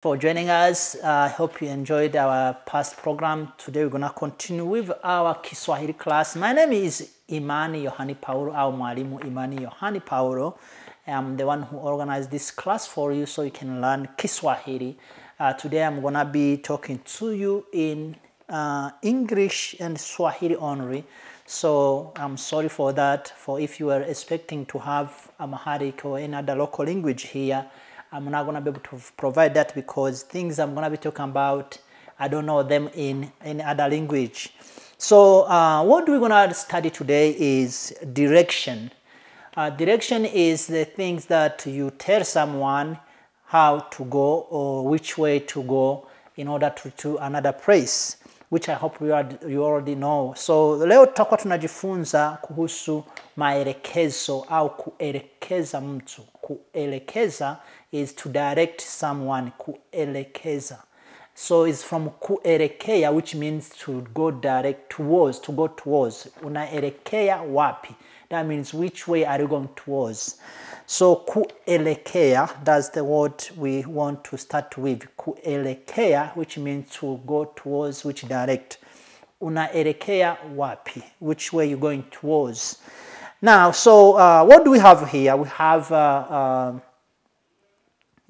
For joining us. I hope you enjoyed our past program. Today we're going to continue with our Kiswahili class. My name is Imani Yohani Paulo, au Mwalimu Imani Yohani Paulo. I'm the one who organized this class for you so you can learn Kiswahili. Today I'm going to be talking to you in English and Swahili only. So I'm sorry for that. For if you were expecting to have Amharic or any other local language here, I'm not going to be able to provide that because things I'm going to be talking about, I don't know them in any other language. So what we're going to study today is direction. Direction is the things that you tell someone how to go or which way to go in order to another place, which I hope you already know. So leo tutakuwa tunajifunza kuhusu maelekezo au kuelekeza mtu. Kuelekeza is to direct someone. Kuelekeza. So it's from kuelekea, which means to go direct towards, to go towards. Unaelekea wapi? That means which way are you going towards? So kuelekea, that's the word we want to start with. Kuelekea, which means to go towards, which direct. Unaelekea wapi? Which way you're going towards? Now, so what do we have here? We have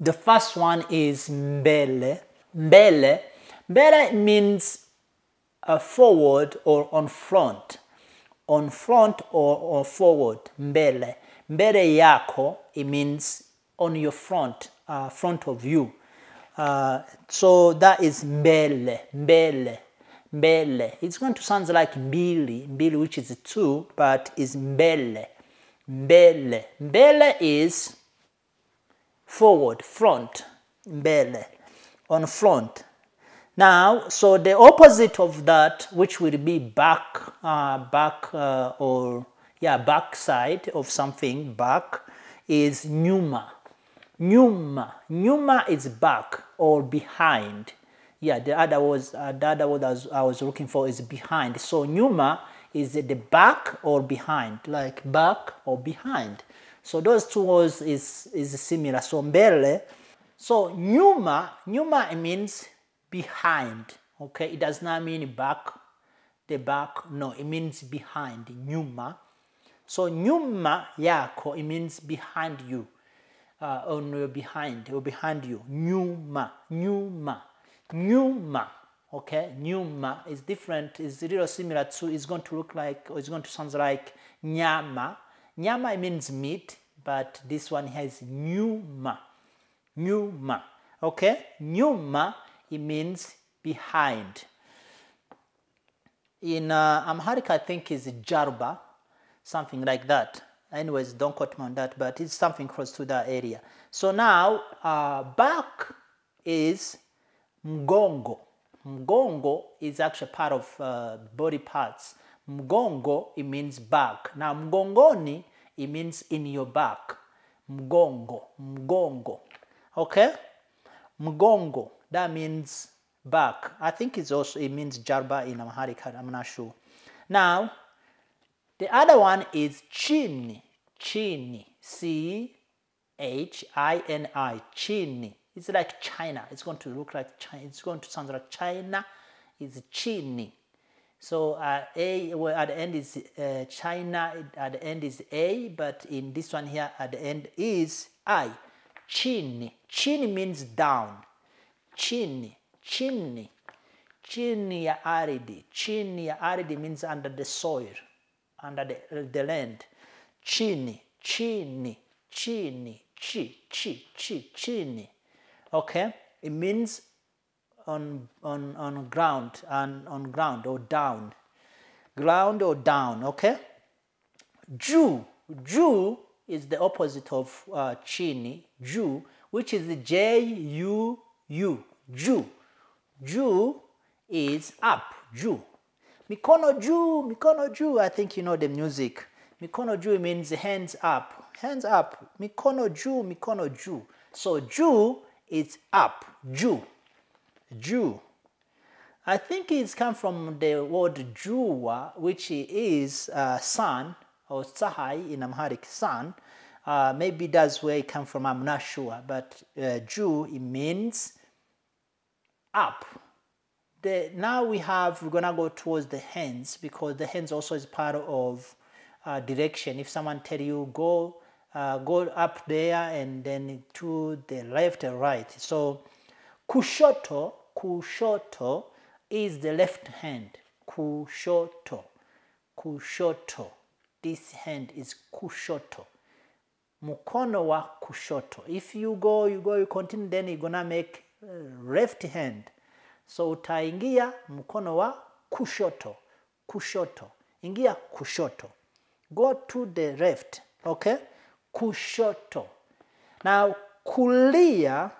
the first one is mbele. Mbele. Mbele means forward or on front. On front or forward. Mbele. Mbele yako, it means on your front, front of you. So that is mbele. Mbele. Mbele. It's going to sound like mbili. Mbili, which is two, but is mbele. Mbele. Mbele is forward, front. Mbele. On front. Now, so the opposite of that, which will be back, back side of something, back, is nyuma. Nyuma. Nyuma is back or behind. Yeah, the other word I was looking for is behind. So nyuma is the back or behind, like back or behind. So those two words is similar. So mbele. So nyuma means behind. Okay, it does not mean back, the back. No, it means behind. Nyuma. So nyuma yako, it means behind you. On your behind or behind you. Nyuma. Nyuma. Nyuma. Okay, nyuma is different, is a little similar to, it's going to look like, or it's going to sound like nyama. Nyama means meat, but this one has nyuma. Nyuma. Okay, nyuma, it means behind. In Amharic, I think is jarba, something like that. Anyways, don't quote me on that, but it's something close to that area. So now, back is mgongo. Mgongo is actually part of body parts. Mgongo, it means back. Now, mgongoni, it means in your back. Mgongo. Mgongo. Okay? Mgongo, that means back. I think it means jarba in Amharic, I'm not sure. Now, the other one is chini. Chini. C-H-I-N-I. Chini. It's like China. It's going to look like China. It's going to sound like China. It's chini. So A, well, at the end is China. At the end is A, but in this one here, at the end is I. Chini. Chini means down. Chini. Chini. Chini ya ardhi. Chini ya ardhi means under the soil, under the land. Chini. Chini. Chini. Chini. Okay? It means on ground, and on ground or down. Ground or down, okay? Ju. Ju is the opposite of chini. Ju, which is the J-U-U. Ju. Ju is up. Ju. Mikono ju, mikono ju. I think you know the music. Mikono ju means hands up. Hands up. Mikono ju, mikono ju. So ju is up. Ju. Ju. I think it's come from the word jua, which is sun or sahai in Amharic, sun. Maybe that's where it comes from, I'm not sure. But ju, it means up. Now we're gonna go towards the hands, because the hands also is part of direction. If someone tell you go up there and then to the left or right. So kushoto is the left hand. Kushoto. This hand is kushoto. Mukono wa kushoto. If you continue, then you're gonna make left hand. So utaingia mkono wa kushoto. Ingia kushoto. Go to the left. Okay? Kushoto. Now kulia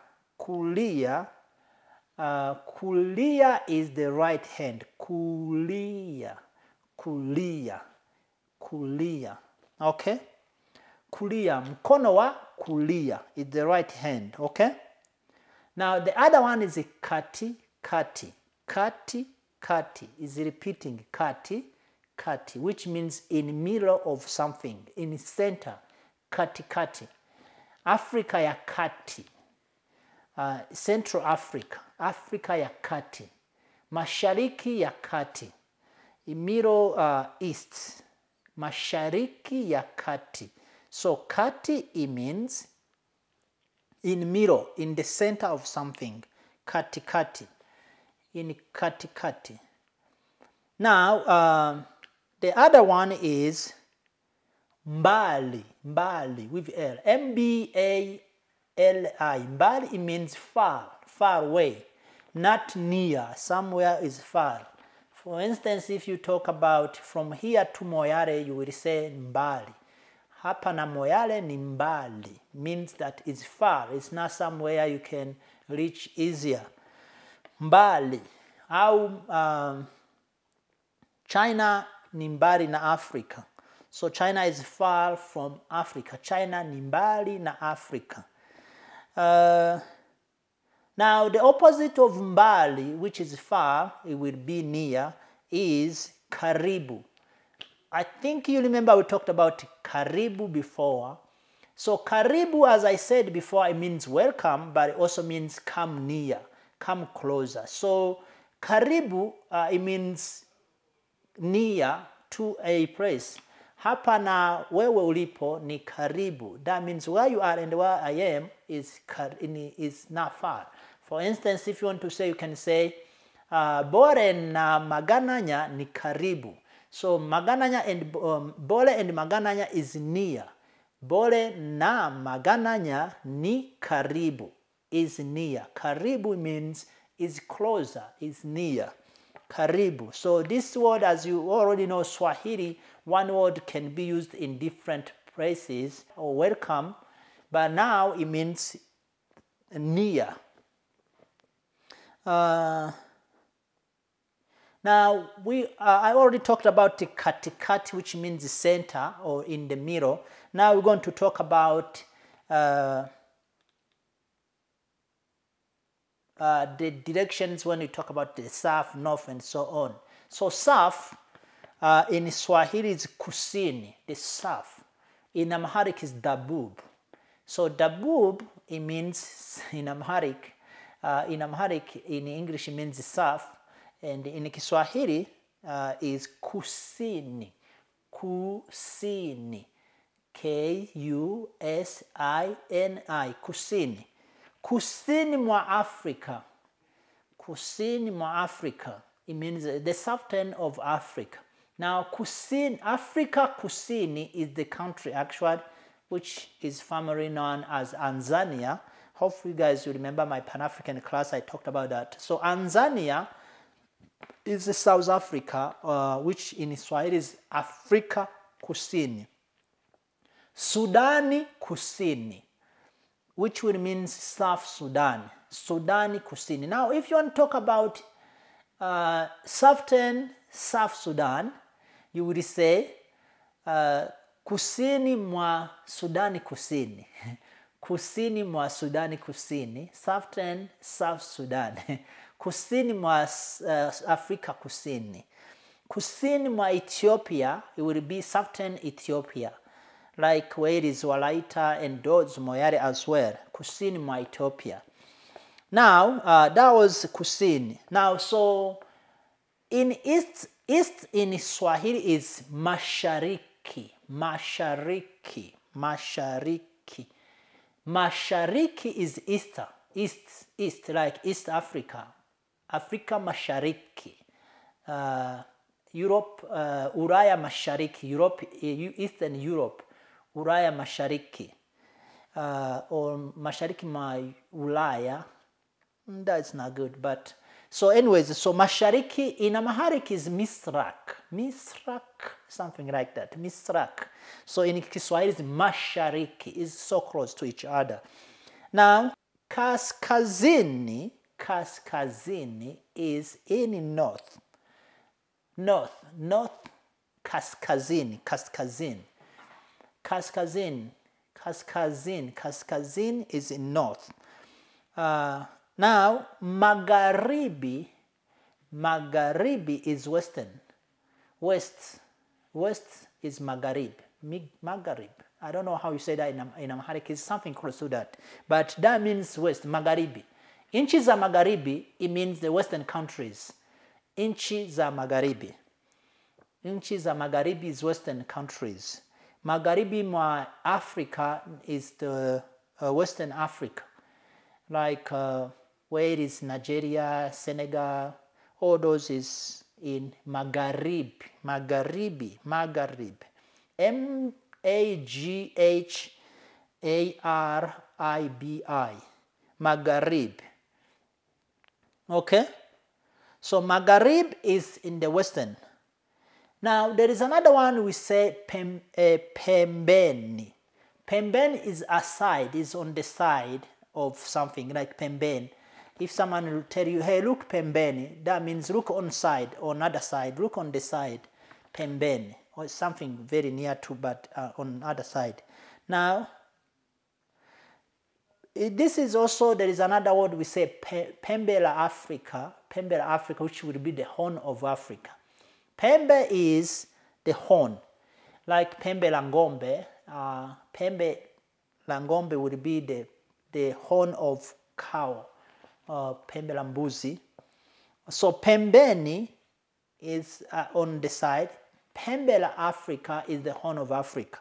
is the right hand. Kulia. Okay? Kulia, mkono wa kulia is the right hand. Okay? Now the other one is kati is repeating kati, which means in middle of something, in center. Kati. Africa ya kati. Central Africa ya kati. Mashariki ya kati. Middle East. Mashariki ya kati. So kati, it means in middle, in the center of something. Kati. In kati. Now, the other one is mbali with L. M-B-A-L-I. Mbali, it means far away, not near. Somewhere is far. For instance, if you talk about from here to Moyale, you will say mbali. Hapa na Moyale ni mbali, means that it's far. It's not somewhere you can reach easier. Mbali. Au China ni mbali na Africa. So China is far from Africa. China ni mbali na Africa. Now the opposite of mbali, which is far, it will be near, is karibu. I think you remember we talked about karibu before. So karibu, as I said before, it means welcome, but it also means come near, come closer. So karibu, it means near to a place. Hapa na wewe ulipo ni karibu. That means where you are and where I am is not far. For instance, if you want to say, you can say, Bore na Magananya ni karibu. So Magananya and Bole and Magananya is near. Bole na Magananya ni karibu is near. Karibu means is closer, is near. Karibu. So this word, as you already know, Swahili, one word can be used in different places, or welcome, but now it means near. Now, I already talked about the katikati, which means the center or in the middle. Now we're going to talk about the directions when we talk about the south, north, and so on. So south in Swahili is kusini, the south. In Amharic is dabub. So dabub, it means in Amharic, in English it means the south. And in Kiswahili is kusini. Kusini. K-U-S-I-N-I. Kusini. Kusini mwa Africa. Kusini mwa Africa. It means the southern of Africa. Now, Africa Kusini is the country actually, which is formerly known as Tanzania. Hopefully you guys will remember my Pan-African class, I talked about that. So Tanzania is South Africa, which in Swahili is Afrika Kusini. Sudani Kusini, which will mean South Sudan. Sudani Kusini. Now, if you want to talk about southern South Sudan, you would say kusini mwa Sudani Kusini. Kusini mwa Sudani Kusini. Southern South Sudan. Kusini mwa Afrika Kusini. Kusini mwa Ethiopia, it will be southern Ethiopia. Like where it is Walaita and those Moyale as well. Kusini mwa Ethiopia. Now, that was kusini. Now, so in east in Swahili is mashariki. Mashariki. Mashariki. Mashariki is east, like East Africa. Africa Mashariki. Europe, Uraya Mashariki. Europe, Eastern Europe. Uraya Mashariki. Or Mashariki ma Ulaya. That's not good, but so anyways, so Mashariki in Amharic is Misrak, something like that, Misrak. So in Kiswahili is Mashariki, is so close to each other. Now, Kaskazini is in north, Kaskazini is in north. Now, Magharibi is western. West is Magharib. I don't know how you say that in Amharic. It's something close to that. But that means west, Magharibi. Inchi za Magharibi, it means the western countries. Inchi za Magharibi. Inchi za Magharibi is western countries. Magharibi ma Africa is the western Africa. Like where it is Nigeria, Senegal, all those is in Magharib. M-A-G-H-A-R-I-B-I. Magharib. Okay? So Magharib is in the western. Now there is another one we say Pembeni. Pembeni is aside, is on the side of something like pembeni. If someone will tell you, hey, look pembeni, that means look on side, on other side, look on the side, pembeni, or something very near to, but on other side. Now, this is also, there is another word we say, Pembela Africa, which will be the horn of Africa. Pembe is the horn, like Pembe Langombe. Pembe Langombe would be the horn of cow, Pembe Lambuzi. So Pembeni is on the side. Pembela Africa is the horn of Africa.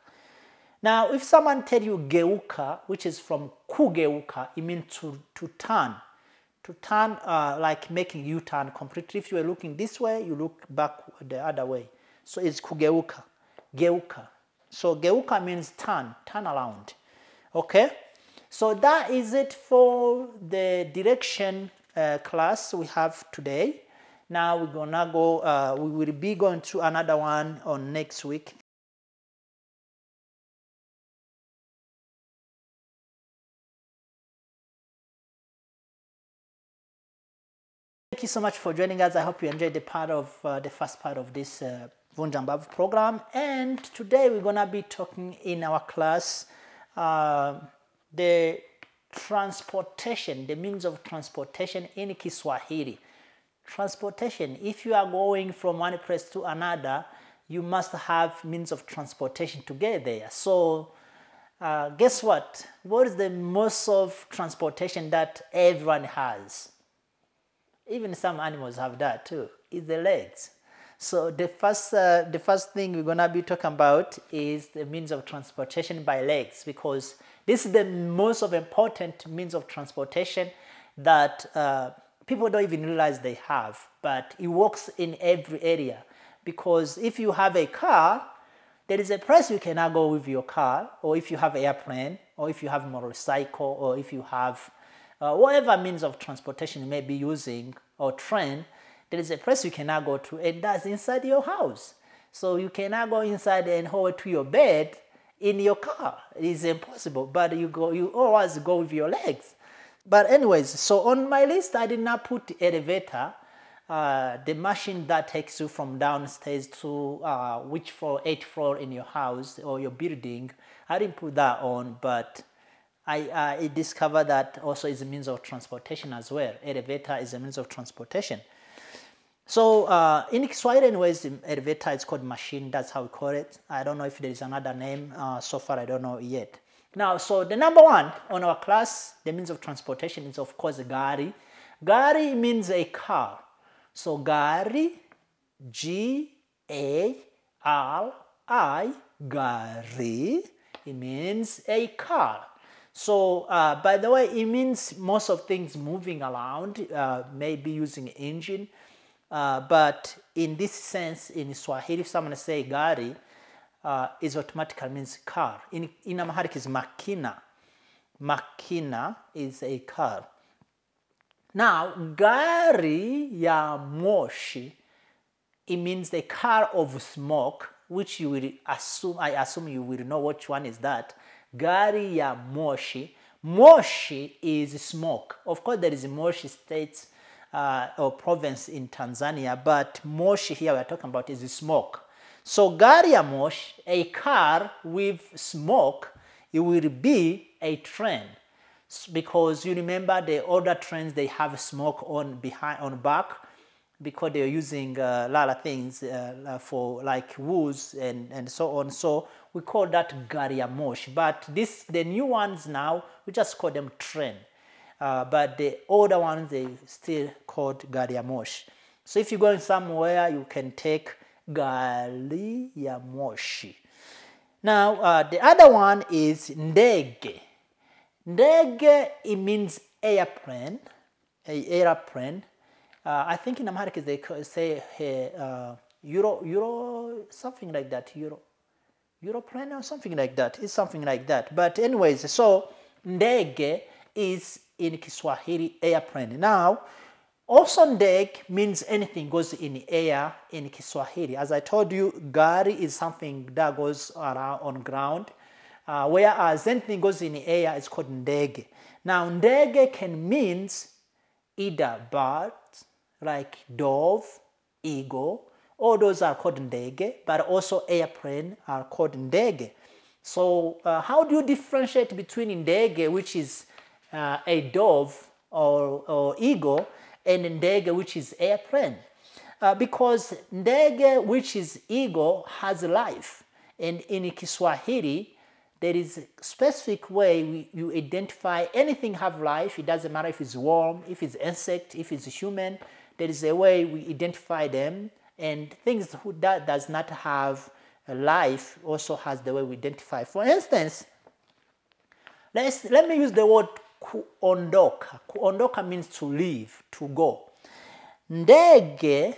Now, if someone tell you geuka, which is from kugeuka, it means to turn. To turn, like making U-turn completely. If you are looking this way, you look back the other way. So it's kugeuka, geuka. So geuka means turn around. Okay? So that is it for the direction class we have today. Now we're gonna go, we will be going to another one on next week. Thank you so much for joining us. I hope you enjoyed the first part of this Vunja Mbavu program. And today we're gonna be talking in our class the transportation, the means of transportation in Kiswahili. Transportation, if you are going from one place to another, you must have means of transportation to get there. So guess what? What is the most of transportation that everyone has? Even some animals have that too. It's the legs. So the first thing we're gonna be talking about is the means of transportation by legs, because this is the most of important means of transportation that people don't even realize they have, but it works in every area. Because if you have a car, there is a place you cannot go with your car, or if you have an airplane, or if you have a motorcycle, or if you have whatever means of transportation you may be using, or train, there is a place you cannot go to, and that's inside your house. So you cannot go inside and hold to your bed in your car. It is impossible, but you always go with your legs. But anyways, so on my list, I did not put the elevator, the machine that takes you from downstairs to which floor, 8th floor in your house or your building. I didn't put that on, but I discovered that also is a means of transportation as well. Elevator is a means of transportation. So in Kiswahili anyways, the elevator is called machine. That's how we call it. I don't know if there is another name. So far I don't know yet. Now, so the number one on our class, the means of transportation, is of course gari. Gari means a car. So gari, G-A-R-I, gari, it means a car. So, by the way, it means most of things moving around, maybe using engine. But in this sense, in Swahili, if someone say gari, is automatically means car. In Amharic is makina. Makina is a car. Now, gari ya moshi, it means the car of smoke, which you will assume, I assume you will know which one is that. Gari ya moshi. Moshi is smoke. Of course, there is Moshi state or province in Tanzania, but moshi here we are talking about is smoke. So gari ya moshi, a car with smoke, it will be a train, because you remember the older trains, they have smoke on back, because they're using a lot of things for like woods and so on. So we call that gari ya moshi. But the new ones now, we just call them train. But the older ones, they still called gari ya moshi. So if you're going somewhere, you can take gari ya moshi. Now, the other one is ndege. Ndege, it means airplane, airplane. I think in America they say Euro, something like that, Europlane or something like that. It's something like that. But anyways, so ndege is in Kiswahili airplane. Now, also ndege means anything goes in the air in Kiswahili. As I told you, gari is something that goes around on ground. Whereas anything goes in the air is called ndege. Now, ndege can means either birds, like dove, eagle, all those are called ndege, but also airplane are called ndege. So how do you differentiate between ndege, which is a dove or eagle, and ndege, which is airplane? Because ndege, which is eagle, has life. And in Kiswahili, there is a specific way you identify anything have life. It doesn't matter if it's worm, if it's insect, if it's human. There is a way we identify them, and things that does not have a life also has the way we identify. For instance, let me use the word kuondoka. Kuondoka means to leave, to go. Ndege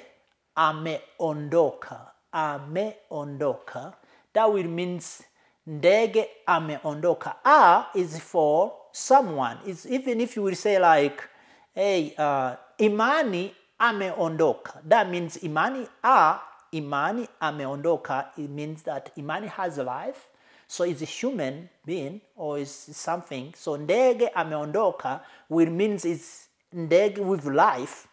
ameondoka. Ameondoka. That will means ndege ameondoka. A is for someone. It's even if you will say like, hey, Imani ameondoka. That means Imani ameondoka. It means that Imani has a life. So it's a human being or is something. So ndege ameondoka will means it's ndege with life.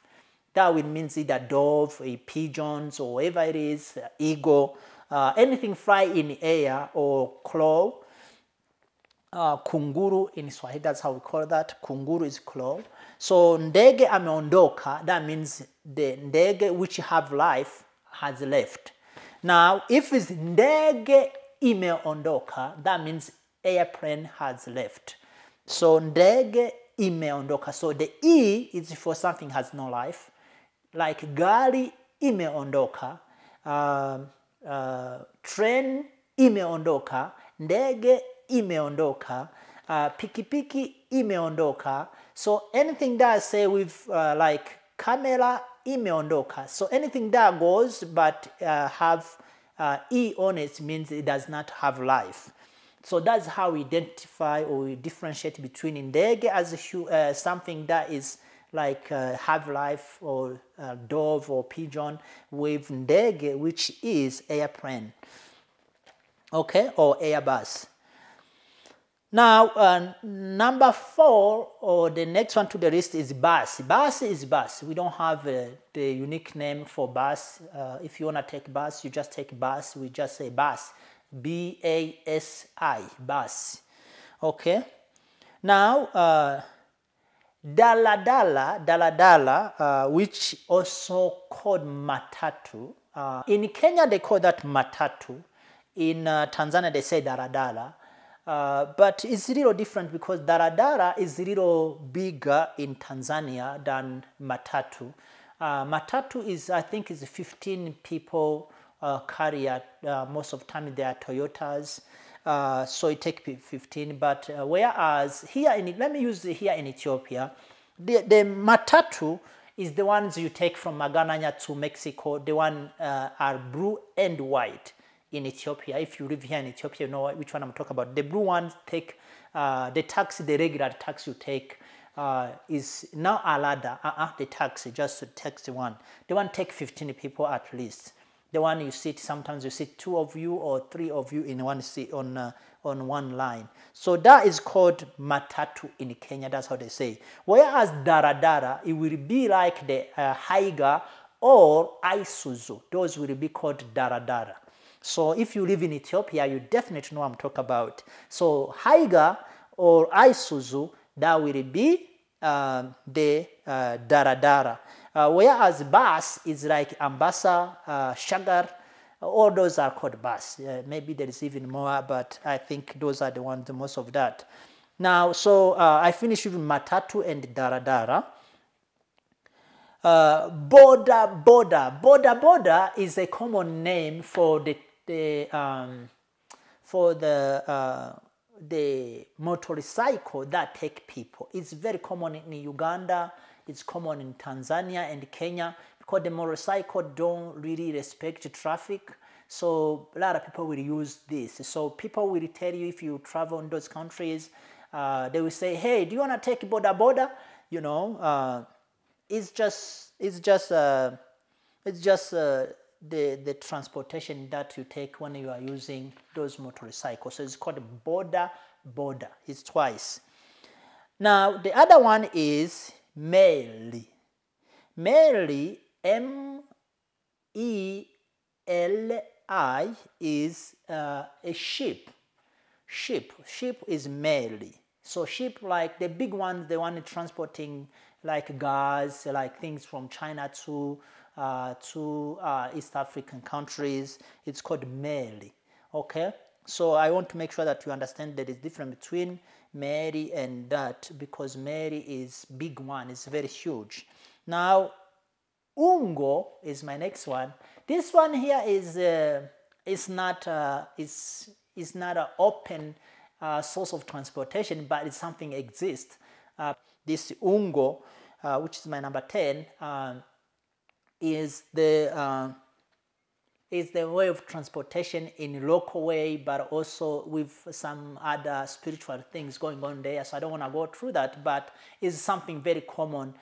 That will means either dove, a pigeons, or whatever it is, eagle, anything fly in the air, or crow. Kunguru in Swahili, that's how we call that. Kunguru is crow. So ndege ameondoka, that means the ndege which have life has left. Now, if it's ndege imeondoka, that means airplane has left. So ndege imeondoka. So the E is for something has no life. Like gari imeondoka, train imeondoka, ndege imeondoka, pikipiki imeondoka. So anything that I say with like camera imeondoka. So anything that goes but have E on it means it does not have life. So that's how we identify or we differentiate between ndege as something that is like have life, or dove or pigeon, with ndege, which is airplane, okay, or airbus. Now, number 4, or the next one to the list, is bus. Bus is bus. We don't have the unique name for bus. If you want to take bus, you just take bus. We just say bus. B-A-S-I, bus. Okay. Now, daladala, which also called matatu. In Kenya, they call that matatu. In Tanzania, they say daladala. But it's a little different because daradara is a little bigger in Tanzania than matatu. Matatu is, I think, is 15 people carrier. Most of the time they are Toyotas, so it takes 15. But whereas here let me use here in Ethiopia, the matatu is the ones you take from Magananya to Mexico. The one are blue and white in Ethiopia. If you live here in Ethiopia, you know which one I'm talking about. The blue ones take the taxi, the regular taxi you take is now alada. The taxi, just the taxi one. The one take 15 people at least. The one you sit, sometimes you sit 2 of you or 3 of you in one seat on one line. So that is called matatu in Kenya. That's how they say. Whereas daradara, it will be like the Haiga or Isuzu. Those will be called daradara. So if you live in Ethiopia, you definitely know what I'm talking about. So Haiga or Isuzu, that will be the daradara. Whereas bus is like Ambassa, Shagar, all those are called bus. Maybe there is even more, but I think those are the ones, the most of that. Now, so I finished with matatu and daradara. Boda is a common name for the motorcycle that take people. It's very common in Uganda. It's common in Tanzania and Kenya because the motorcycle don't really respect traffic. So a lot of people will use this. So people will tell you if you travel in those countries, they will say, "Hey, do you want to take boda?" You know, it's just the transportation that you take when you are using those motorcycles. So it's called boda. It's twice. Now the other one is meli. Meli, M-E-L-I, is a ship. Ship is meli. So ship, like the big ones, the one transporting like gas, like things from China to East African countries. It's called meli. Okay. So I want to make sure that you understand that it's different between meli and that, because meli is big one. It's very huge. Now, ungo is my next one. This one here is not an open source of transportation, but it's something exists. This ungo, which is my number 10, is the way of transportation in a local way, but also with some other spiritual things going on there. So I don't want to go through that, but it's something very common.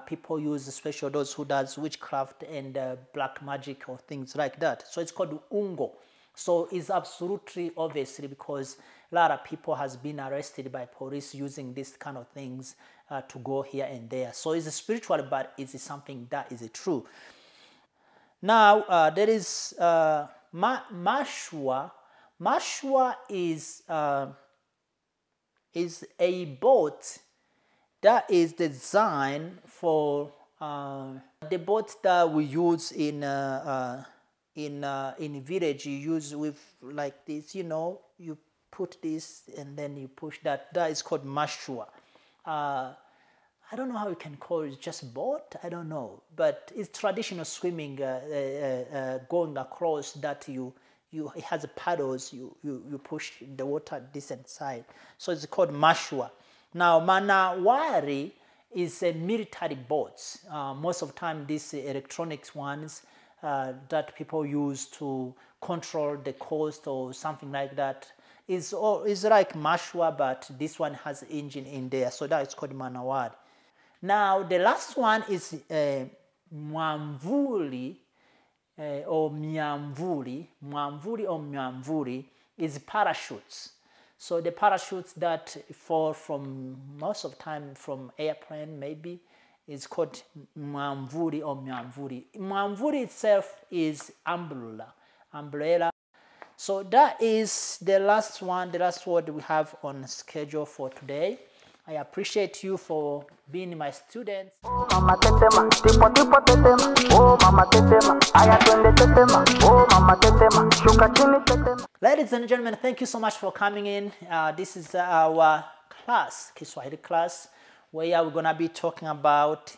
People use, especially those who does witchcraft and black magic or things like that. So it's called ungo. So it's absolutely obviously because a lot of people has been arrested by police using this kind of things to go here and there. So it's spiritual, but it's something that is true. Now there is mashua. Mashua is a boat that is designed for the boat that we use in village. You use with like this, you know, you put this and then you push that. That is called mashua. I don't know how you can call it, just boat, I don't know. But it's traditional swimming, going across that it has paddles, you push the water this side. So it's called mashua. Now, manawari is a military boats. Most of the time, these electronics ones that people use to control the coast or something like that is like mashua, but this one has engine in there. So that is called manawari. Now, the last one is mwamvuli or myamvuli. Mwamvuli or myamvuli is parachutes. So the parachutes that fall from, most of the time from airplane maybe, is called mwamvuli or myamvuli. Mwamvuli itself is umbrella. So that is the last one, the last word we have on schedule for today. I appreciate you for being my students. Oh mama tetema, tipo tipo tetema. Oh mama tetema, aya twende tetema. Oh mama tetema, shuka chini tetema. Ladies Ladies and gentlemen, thank you so much for coming in. This is our class, Kiswahili class, where we're going to be talking about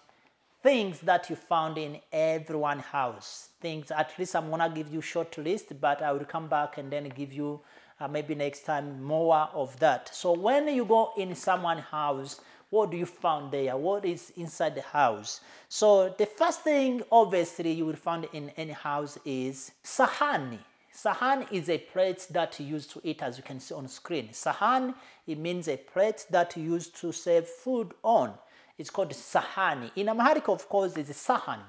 things that you found in everyone's house. Things, at least I'm going to give you a short list, but I will come back and then give you maybe next time more of that. So when you go in someone's house, what do you find there? What is inside the house? So the first thing, obviously, you will find in any house is sahani. Sahan is a plate that you use to eat, as you can see on the screen. Sahan, it means a plate that you use to serve food on. It's called sahani. In Amharic, of course, it's sahan.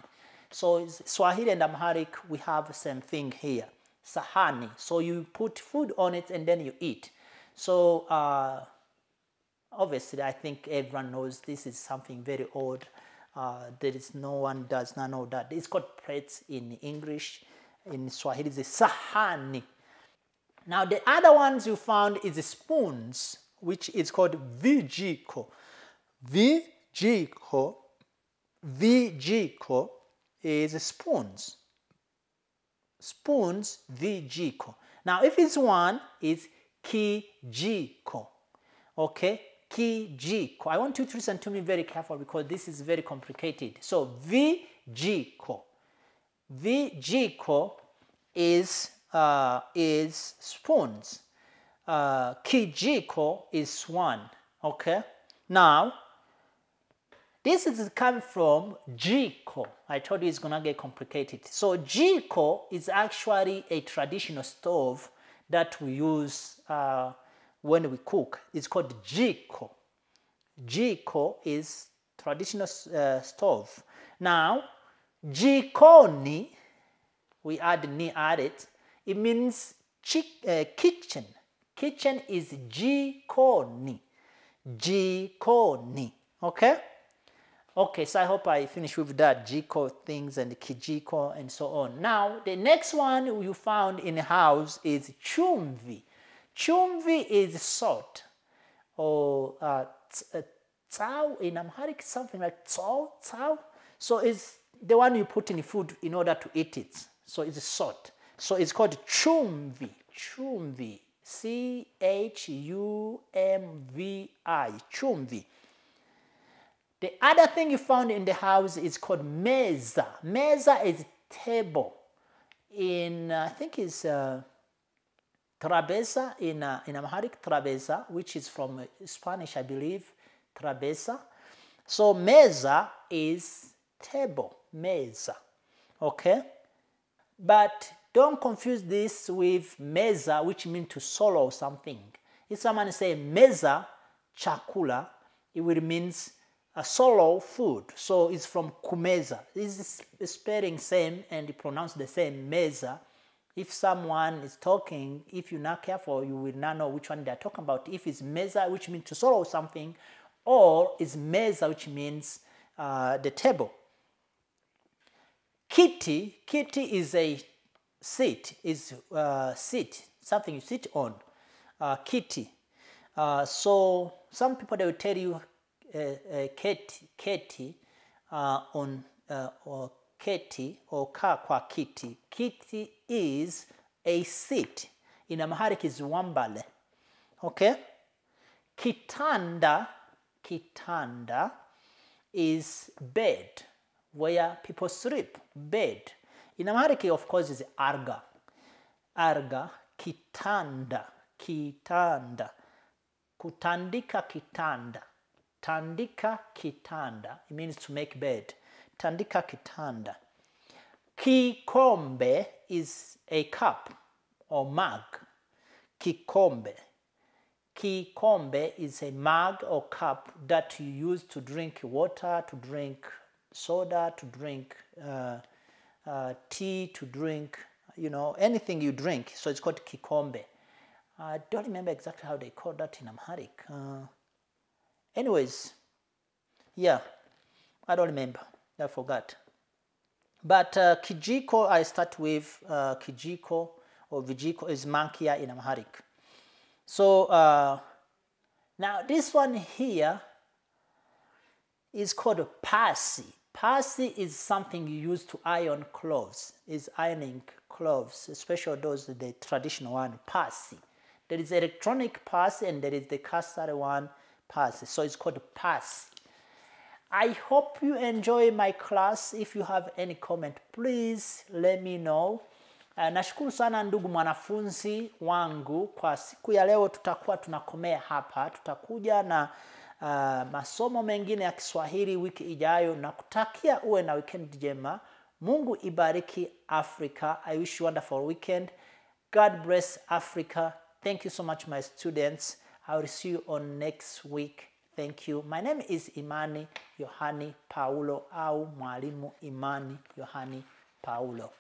So Swahili and Amharic, we have the same thing here. Sahani. So you put food on it and then you eat. So obviously, I think everyone knows this is something very old. There is no one does not know that. It's called plates in English. In Swahili, it's sahani. Now, the other ones you found is the spoons, which is called vijiko. Vijiko is spoons. Spoons, vijiko. Now, if it's one, it's kijiko. Okay? Kijiko. I want you to listen to me very carefully because this is very complicated. So, vijiko. Vijiko is spoons. Kijiko is one. Okay. Now, this is coming from jiko. I told you it's gonna get complicated. So jiko is actually a traditional stove that we use when we cook. It's called jiko. Jiko is traditional stove. Now, jikoni, we add ni at it. It means kitchen. Kitchen is jikoni. Jikoni. Okay? Okay, so I hope I finish with that. Jiko things and kijiko and so on. Now, the next one you found in the house is chumvi. Chumvi is salt. Or tsao in Amharic, something like tsao. So it's the one you put in the food in order to eat it. So it's salt. So it's called chumvi. Chumvi. C-H-U-M-V-I. Chumvi. The other thing you found in the house is called meza. Meza is table. In, I think it's trabeza in Amharic, trabeza, which is from Spanish, I believe, trabeza. So meza is table. Meza. Okay? But don't confuse this with meza, which means to swallow something. If someone say meza chakula, it will means a swallow food. So it's from kumeza. It's spelling same and pronounce the same, meza. If someone is talking, if you're not careful, you will not know which one they're talking about. If it's meza, which means to swallow something, or it's meza, which means the table. Kiti is a seat, seat, something you sit on. Kiti. So some people, they will tell you keti on or keti or ka kwa kiti. Kiti is a seat. In Amharic is wambale. Okay? Kitanda is bed, where people sleep, bed. In Amharic, of course, is arga. Arga, kitanda. Kutandika kitanda. Tandika kitanda. It means to make bed. Tandika kitanda. Kikombe is a cup or mug. Kikombe. Kikombe is a mug or cup that you use to drink water, to drink soda, to drink tea, to drink, anything you drink. So it's called kikombe. I don't remember exactly how they call that in Amharic. Anyways, yeah, I don't remember. I forgot. But kijiko, I start with kijiko or vijiko is mankia in Amharic. So now this one here is called pasi. Pasi is something you use to iron clothes. Is ironing cloves, especially those, the traditional one, pasi. There is electronic pasi and there is the custard one, pasi. So it's called pasi. I hope you enjoy my class. If you have any comment, please let me know. Nashukuru sana ndugu mwanafunzi wangu. Kwa siku ya leo tutakuwa tunakomea hapa. Tutakuja na masomo mengine ya Kiswahili wiki ijayo, na kutakia uwe na weekend njema. Mungu ibariki Africa. I wish you a wonderful weekend. God bless Africa. Thank you so much, my students. I will see you on next week. Thank you. My name is Imani Yohani Paulo, au Mwalimu Imani Yohani Paulo.